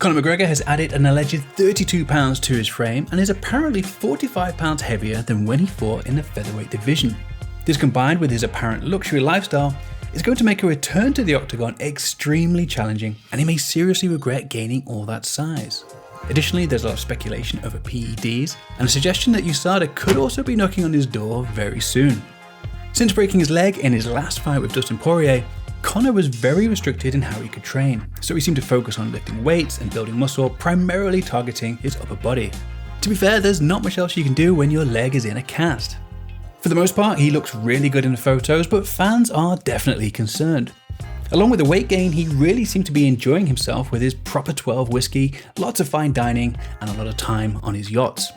Conor McGregor has added an alleged 32 pounds to his frame and is apparently 45 pounds heavier than when he fought in the featherweight division. This, combined with his apparent luxury lifestyle, is going to make a return to the octagon extremely challenging, and he may seriously regret gaining all that size. Additionally, there's a lot of speculation over PEDs and a suggestion that USADA could also be knocking on his door very soon. Since breaking his leg in his last fight with Dustin Poirier, Conor was very restricted in how he could train, so he seemed to focus on lifting weights and building muscle, primarily targeting his upper body. To be fair, there's not much else you can do when your leg is in a cast. For the most part, he looks really good in the photos, but fans are definitely concerned. Along with the weight gain, he really seemed to be enjoying himself with his proper 12 whiskey, lots of fine dining, and a lot of time on his yachts.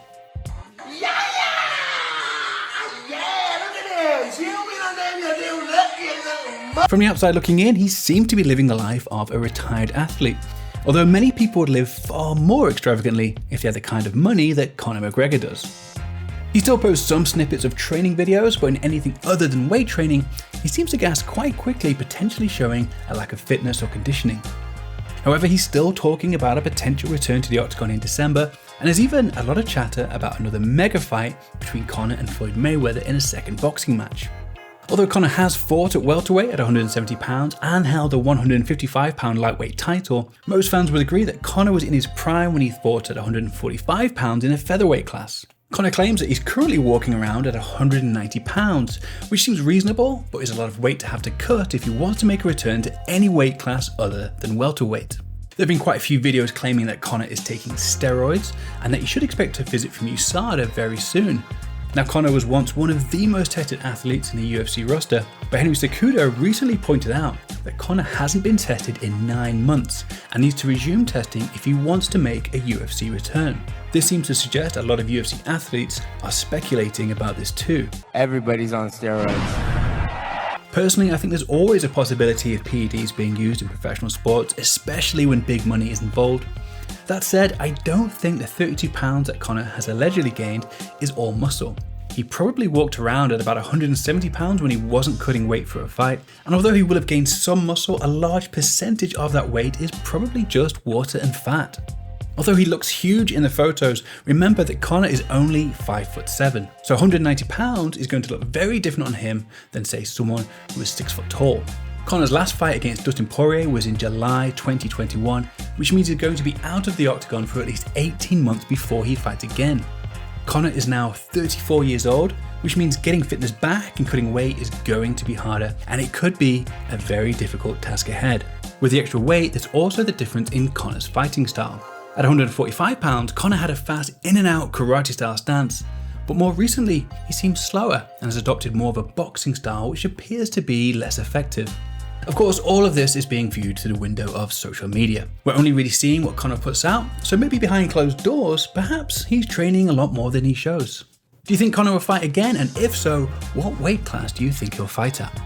From the outside looking in, he seemed to be living the life of a retired athlete, although many people would live far more extravagantly if they had the kind of money that Conor McGregor does. He still posts some snippets of training videos, but in anything other than weight training, he seems to gas quite quickly, potentially showing a lack of fitness or conditioning. However, he's still talking about a potential return to the octagon in December, and there's even a lot of chatter about another mega fight between Conor and Floyd Mayweather in a second boxing match. Although Conor has fought at welterweight at 170 pounds and held a 155 pound lightweight title, most fans would agree that Conor was in his prime when he fought at 145 pounds in a featherweight class. Conor claims that he's currently walking around at 190 pounds, which seems reasonable, but is a lot of weight to have to cut if he wants to make a return to any weight class other than welterweight. There have been quite a few videos claiming that Conor is taking steroids and that you should expect a visit from USADA very soon. Now, Conor was once one of the most tested athletes in the UFC roster, but Henry Cejudo recently pointed out that Conor hasn't been tested in 9 months and needs to resume testing if he wants to make a UFC return. This seems to suggest a lot of UFC athletes are speculating about this too. Everybody's on steroids. Personally, I think there's always a possibility of PEDs being used in professional sports, especially when big money is involved. That said, I don't think the 32 pounds that Conor has allegedly gained is all muscle. He probably walked around at about 170 pounds when he wasn't cutting weight for a fight, and although he will have gained some muscle, a large percentage of that weight is probably just water and fat. Although he looks huge in the photos, remember that Conor is only 5'7", so 190 pounds is going to look very different on him than, say, someone who is 6 foot tall. Conor's last fight against Dustin Poirier was in July 2021, which means he's going to be out of the octagon for at least 18 months before he fights again. Conor is now 34 years old, which means getting fitness back and cutting weight is going to be harder, and it could be a very difficult task ahead. With the extra weight, there's also the difference in Conor's fighting style. At 145 pounds, Conor had a fast in and out karate style stance, but more recently he seems slower and has adopted more of a boxing style which appears to be less effective. Of course, all of this is being viewed through the window of social media. We're only really seeing what Conor puts out, so maybe behind closed doors, perhaps he's training a lot more than he shows. Do you think Conor will fight again? And if so, what weight class do you think he'll fight at?